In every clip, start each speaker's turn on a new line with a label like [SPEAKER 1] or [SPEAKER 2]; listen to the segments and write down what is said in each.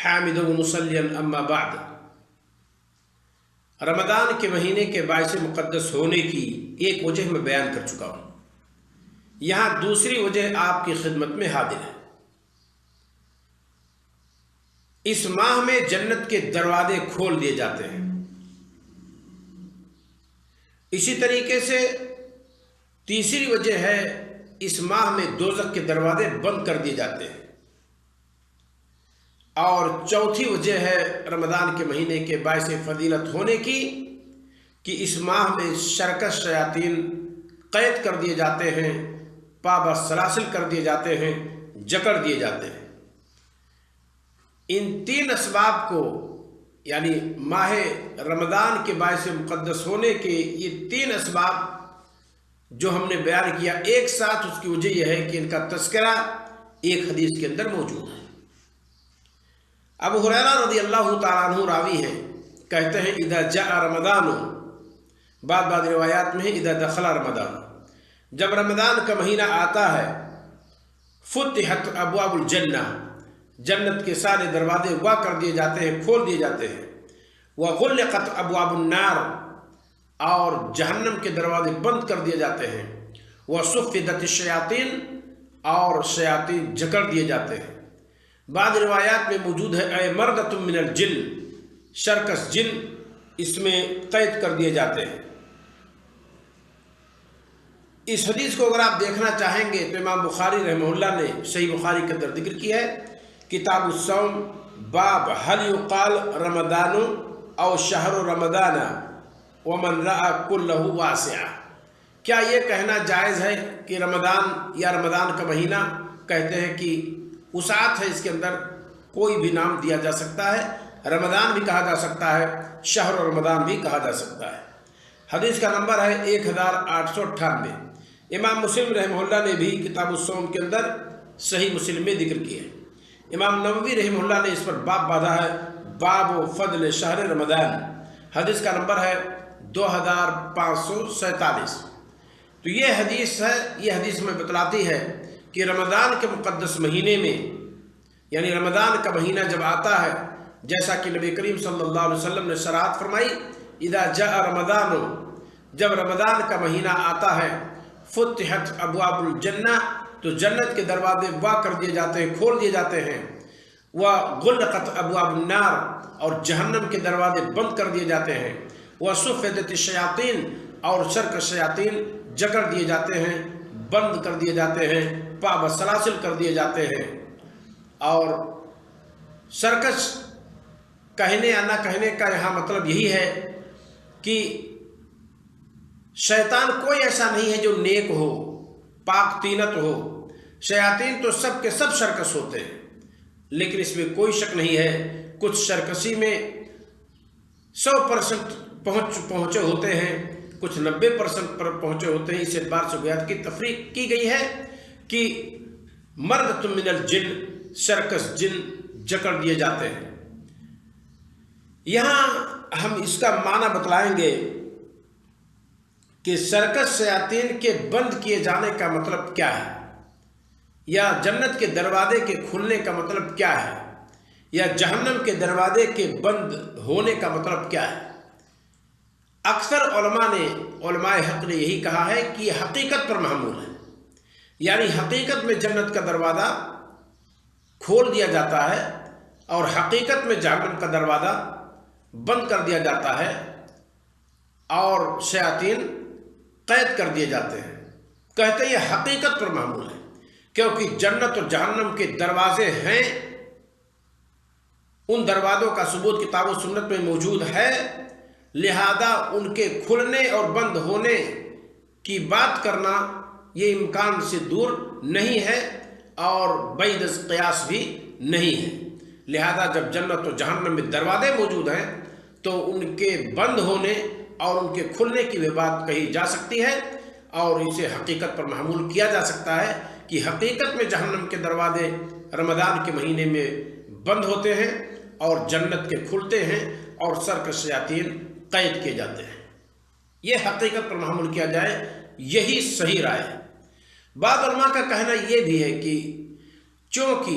[SPEAKER 1] حامدا و مصلیا اما بعد، رمضان کے مہینے کے باعث مقدس ہونے کی ایک وجہ میں بیان کر چکا ہوں، یہاں دوسری وجہ آپ کی خدمت میں حاضر ہے۔ اس ماہ میں جنت کے دروازے کھول دیے جاتے ہیں، اسی طریقے سے تیسری وجہ ہے اس ماہ میں دوزخ کے دروازے بند کر دیے جاتے ہیں، اور چوتھی وجہ ہے رمضان کے مہینے کے باعث فضیلت ہونے کی کہ اس ماہ میں شرکش شیاطین قید کر دیے جاتے ہیں، پابند سلاسل کر دیے جاتے ہیں، جکڑ دیے جاتے ہیں۔ ان تین اسباب کو، یعنی ماہ رمضان کے باعث مقدس ہونے کے یہ تین اسباب جو ہم نے بیان کیا، ایک ساتھ اس کی وجہ یہ ہے کہ ان کا تذکرہ ایک حدیث کے اندر موجود ہے۔ ابو ہریرہ رضی اللہ تعالیٰ عنہ راوی ہیں، کہتے ہیں اذا جاء رمضان، بعض روایات میں ہے اذا دخل رمضان، جب رمضان کا مہینہ آتا ہے، فتحت ابواب الجنہ، جنت کے سارے دروازے وا کر دیے جاتے ہیں، کھول دیے جاتے ہیں، وغلقت ابواب النار، اور جہنم کے دروازے بند کر دیے جاتے ہیں، وصفدت الشیاطین، اور شیاطین جکڑ دیے جاتے ہیں۔ بعض روایات میں موجود ہے اے مردۃ من الجن، شرکس جن اس میں قید کر دیے جاتے ہیں۔ اس حدیث کو اگر آپ دیکھنا چاہیں گے تو امام بخاری رحمہ اللہ نے صحیح بخاری کے اندر ذکر کیا ہے، کتاب الصوم، باب هل يقال رمضان او شہر رمضان ومن رأى كله واسعا، کیا یہ کہنا جائز ہے کہ رمضان یا رمضان کا مہینہ کہتے ہیں کہ وسعت ہے، اس کے اندر کوئی بھی نام دیا جا سکتا ہے، رمضان بھی کہا جا سکتا ہے، شہر رمضان بھی کہا جا سکتا ہے۔ حدیث کا نمبر ہے 1898۔ امام مسلم رحمہ اللہ نے بھی کتاب الصوم کے اندر صحیح مسلم میں ذکر کیا ہے۔ امام نووی رحمہ اللہ نے اس پر باب باندھا ہے، باب فضل شہر رمضان، حدیث کا نمبر ہے 2547۔ تو یہ حدیث ہے، یہ حدیث میں بتلاتی ہے کہ رمضان کے مقدس مہینے میں، یعنی رمضان کا مہینہ جب آتا ہے، جیسا کہ نبی کریم صلی اللہ علیہ وسلم نے صراحت فرمائی اذا جاء رمضان، جب رمضان کا مہینہ آتا ہے، فتحت ابواب الجنہ، تو جنت کے دروازے وا کر دیے جاتے ہیں، کھول دیے جاتے ہیں، وغلقت ابواب النار، اور جہنم کے دروازے بند کر دیے جاتے ہیں، وصفدت الشیاطین، اور شرکش شیاطین جکڑ دیے جاتے ہیں، بند کر دیے جاتے ہیں، پابند سلاسل کر دیے جاتے ہیں۔ اور سرکش کہنے یا نہ کہنے کا یہاں مطلب یہی ہے کہ شیطان کوئی ایسا نہیں ہے جو نیک ہو، پاک تینت ہو۔ شیاطین تو سب کے سب شرکش ہوتے ہیں، لیکن اس میں کوئی شک نہیں ہے کچھ شرکشی میں 100% پہنچے ہوتے ہیں، کچھ 90% پر پہنچے ہوتے ہیں۔ اس اعتبار سے گویا کی تفریق کی گئی ہے کہ مردۃ من الجن، شرکس جن جکڑ دیے جاتے ہیں۔ یہاں ہم اس کا معنی بتلائیں گے کہ شرکس شیاطین کے بند کیے جانے کا مطلب کیا ہے، یا جنت کے دروازے کے کھلنے کا مطلب کیا ہے، یا جہنم کے دروازے کے بند ہونے کا مطلب کیا ہے۔ اکثر علماء حق نے یہی کہا ہے کہ یہ حقیقت پر محمول ہے، یعنی حقیقت میں جنت کا دروازہ کھول دیا جاتا ہے، اور حقیقت میں جہنم کا دروازہ بند کر دیا جاتا ہے، اور شیاطین قید کر دیے جاتے ہیں۔ کہتے ہیں یہ حقیقت پر معمول ہے، کیونکہ جنت اور جہنم کے دروازے ہیں، ان دروازوں کا ثبوت کتاب و سنت میں موجود ہے، لہذا ان کے کھلنے اور بند ہونے کی بات کرنا یہ امکان سے دور نہیں ہے، اور بعید از قیاس بھی نہیں ہے۔ لہذا جب جنت و جہنم میں دروازے موجود ہیں تو ان کے بند ہونے اور ان کے کھلنے کی بھی بات کہی جا سکتی ہے، اور اسے حقیقت پر محمول کیا جا سکتا ہے کہ حقیقت میں جہنم کے دروازے رمضان کے مہینے میں بند ہوتے ہیں، اور جنت کے کھلتے ہیں، اور سرکش شیاطین قید کیے جاتے ہیں۔ یہ حقیقت پر محمول کیا جائے، یہی صحیح رائے ہے۔ بعض علماء کا کہنا یہ بھی ہے کہ چونکہ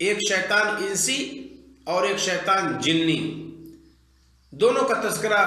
[SPEAKER 1] ایک شیطان انسی اور ایک شیطان جنی، دونوں کا تذکرہ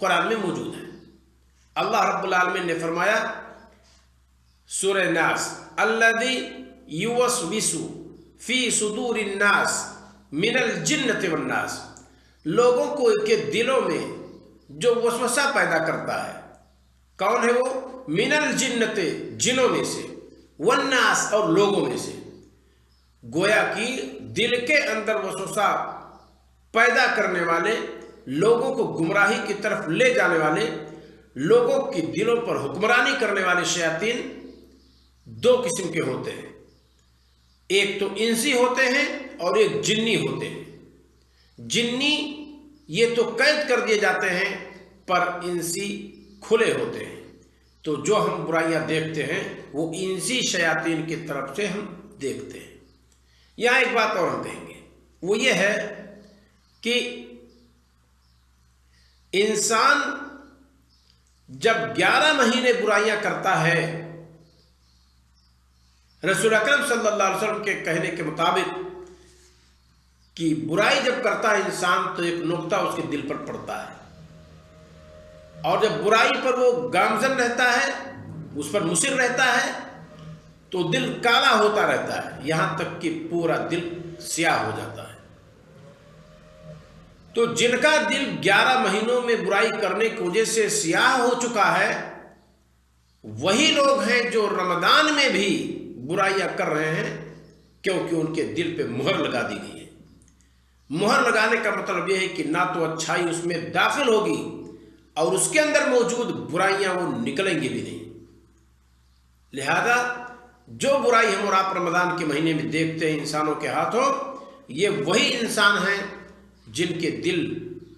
[SPEAKER 1] قرآن میں موجود ہے۔ اللہ رب العالمین نے فرمایا سورہ ناس، الذی یوسوس فی صدور الناس من الجنۃ والناس، لوگوں کو کے دلوں میں جو وسوسہ پیدا کرتا ہے، کون ہے وہ؟ من الجنۃ، جنوں میں سے، والناس، اور لوگوں میں سے۔ گویا کہ دل کے اندر وسوسہ پیدا کرنے والے، لوگوں کو گمراہی کی طرف لے جانے والے، لوگوں کی دلوں پر حکمرانی کرنے والے شیاطین دو قسم کے ہوتے ہیں، ایک تو انسی ہوتے ہیں اور ایک جنی ہوتے ہیں۔ جنی یہ تو قید کر دیے جاتے ہیں، پر انسی کھلے ہوتے ہیں۔ تو جو ہم برائیاں دیکھتے ہیں وہ انسی شیاطین کی طرف سے ہم دیکھتے ہیں۔ یہاں ایک بات اور ہم کہیں گے، وہ یہ ہے کہ انسان جب 11 مہینے برائیاں کرتا ہے، رسول اکرم صلی اللہ علیہ وسلم کے کہنے کے مطابق کہ برائی جب کرتا ہے انسان تو ایک نقطہ اس کے دل پر پڑتا ہے، اور جب برائی پر وہ گامزن رہتا ہے، اس پر مصر رہتا ہے، تو دل کالا ہوتا رہتا ہے، یہاں تک کہ پورا دل سیاہ ہو جاتا ہے۔ تو جن کا دل 11 مہینوں میں برائی کرنے کی وجہ سے سیاہ ہو چکا ہے، وہی لوگ ہیں جو رمضان میں بھی برائیاں کر رہے ہیں، کیونکہ ان کے دل پہ مہر لگا دی گئی ہے۔ مہر لگانے کا مطلب یہ ہے کہ نہ تو اچھائی اس میں داخل ہوگی، اور اس کے اندر موجود برائیاں وہ نکلیں گی بھی نہیں۔ لہذا جو برائی ہم اور آپ رمضان کے مہینے میں دیکھتے ہیں انسانوں کے ہاتھوں، یہ وہی انسان ہیں جن کے دل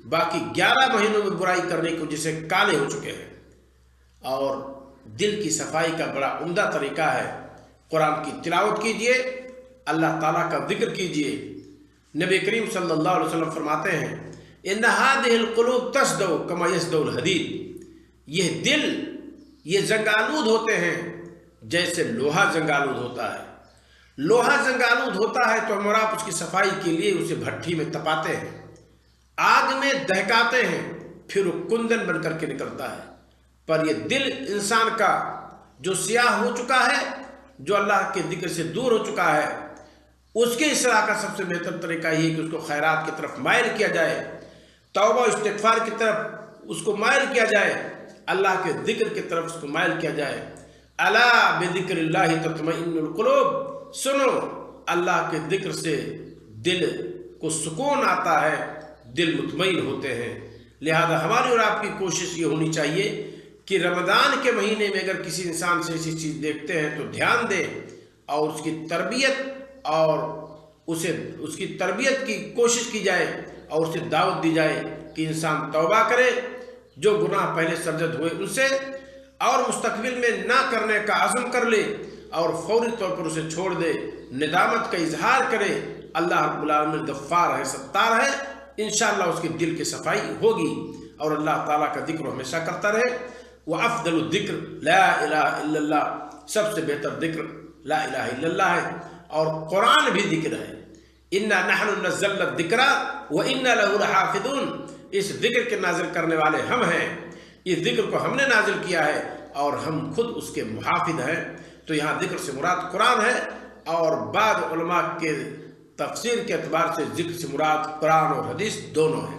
[SPEAKER 1] باقی 11 مہینوں میں برائی کرنے کی وجہ سے کالے ہو چکے ہیں۔ اور دل کی صفائی کا بڑا عمدہ طریقہ ہے، قرآن کی تلاوت کیجئے، اللہ تعالیٰ کا ذکر کیجئے۔ نبی کریم صلی اللہ علیہ وسلم فرماتے ہیں ان هذه القلوب تصدع كما يصدع الحديد، یہ دل یہ زنگالود ہوتے ہیں جیسے لوہا زنگالود ہوتا ہے۔ لوہا زنگالود ہوتا ہے تو ہم اور آپ اس کی صفائی کے لیے اسے بھٹی میں تپاتے ہیں، آگ میں دہکاتے ہیں، پھر وہ کندن بن کر کے نکلتا ہے۔ پر یہ دل انسان کا جو سیاہ ہو چکا ہے، جو اللہ کے ذکر سے دور ہو چکا ہے، اس کے اصلاح کا سب سے بہتر طریقہ یہ ہے کہ اس کو خیرات کی طرف مائل کیا جائے، توبہ استغفار کی طرف اس کو مائل کیا جائے، اللہ کے ذکر کی طرف اس کو مائل کیا جائے۔ الا بذکر اللہ تطمئن القلوب، سنو اللہ کے ذکر سے دل کو سکون آتا ہے، دل مطمئن ہوتے ہیں۔ لہذا ہماری اور آپ کی کوشش یہ ہونی چاہیے کہ رمضان کے مہینے میں اگر کسی انسان سے ایسی چیز دیکھتے ہیں تو دھیان دیں، اور اس کی تربیت اور اس کی تربیت کی کوشش کی جائے، اور اسے دعوت دی جائے کہ انسان توبہ کرے، جو گناہ پہلے سرزد ہوئے ان سے، اور مستقبل میں نہ کرنے کا عزم کر لے، اور فوری طور پر اسے چھوڑ دے، ندامت کا اظہار کرے۔ اللہ رب العالمین غفار ہے، ستار ہے، انشاءاللہ اس کے دل کی صفائی ہوگی، اور اللہ تعالیٰ کا ذکر ہمیشہ کرتا رہے۔ وَأَفْضَلُ الذِّكْرِ لَا إِلَهَ إِلَّا اللَّهِ، سب سے بہتر ذکر لا الہ الا اللہ ہے، اور قرآن بھی ذکر ہے۔ اِنَّا نَحْنُ نَزَّلْنَا الذِّكْرَ وَإِنَّا لَهُ لَحَافِظُونَ، اس ذکر کے نازل کرنے والے ہم ہیں، اس ذکر کو ہم نے نازل کیا ہے، اور ہم خود اس کے محافظ ہیں۔ تو یہاں ذکر سے مراد قرآن ہے، اور بعض علماء کے تفسیر کے اعتبار سے ذکر سے مراد قرآن اور حدیث دونوں ہیں۔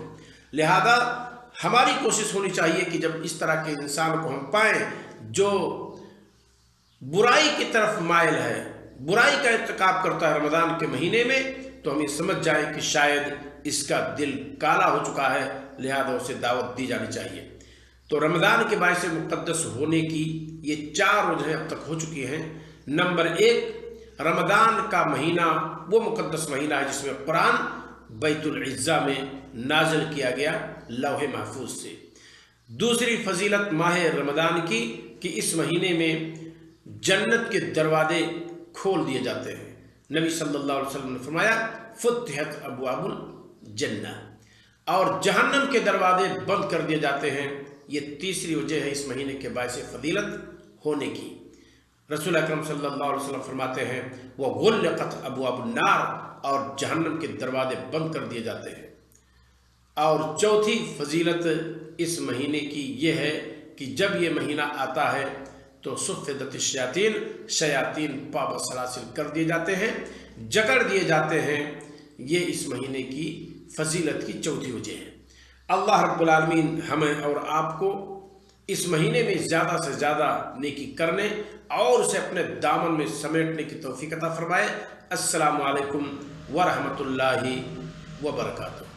[SPEAKER 1] لہذا ہماری کوشش ہونی چاہیے کہ جب اس طرح کے انسان کو ہم پائیں جو برائی کی طرف مائل ہے، برائی کا ارتکاب کرتا ہے رمضان کے مہینے میں، تو ہم یہ سمجھ جائیں کہ شاید اس کا دل کالا ہو چکا ہے، لہذا اسے دعوت دی جانی چاہیے۔ تو رمضان کے باعث مقدس ہونے کی یہ 4 وجہیں اب تک ہو چکی ہیں۔ نمبر 1، رمضان کا مہینہ وہ مقدس مہینہ ہے جس میں قرآن بیت العزہ میں نازل کیا گیا لوح محفوظ سے۔ دوسری فضیلت ماہ رمضان کی کہ اس مہینے میں جنت کے دروازے کھول دیے جاتے ہیں۔ نبی صلی اللہ علیہ وسلم نے فرمایا فتحت ابواب الجنہ، اور جہنم کے دروازے بند کر دیے جاتے ہیں۔ یہ تیسری وجہ ہے اس مہینے کے باعث فضیلت ہونے کی۔ رسول اکرم صلی اللہ علیہ وسلم فرماتے ہیں وَغُلِّقَتْ أَبْوَابُ النَّارِ، اور جہنم کے دروازے بند کر دیے جاتے ہیں۔ اور چوتھی فضیلت اس مہینے کی یہ ہے کہ جب یہ مہینہ آتا ہے تو صفدت الشیاطین، شیاطین پابند سلاسل کر دیے جاتے ہیں، جکڑ دیے جاتے ہیں۔ یہ اس مہینے کی فضیلت کی چوتھی وجہ ہے۔ اللہ رب العالمین ہمیں اور آپ کو اس مہینے میں زیادہ سے زیادہ نیکی کرنے اور اسے اپنے دامن میں سمیٹنے کی توفیق عطا فرمائے۔ السلام علیکم ورحمۃ اللہ وبرکاتہ۔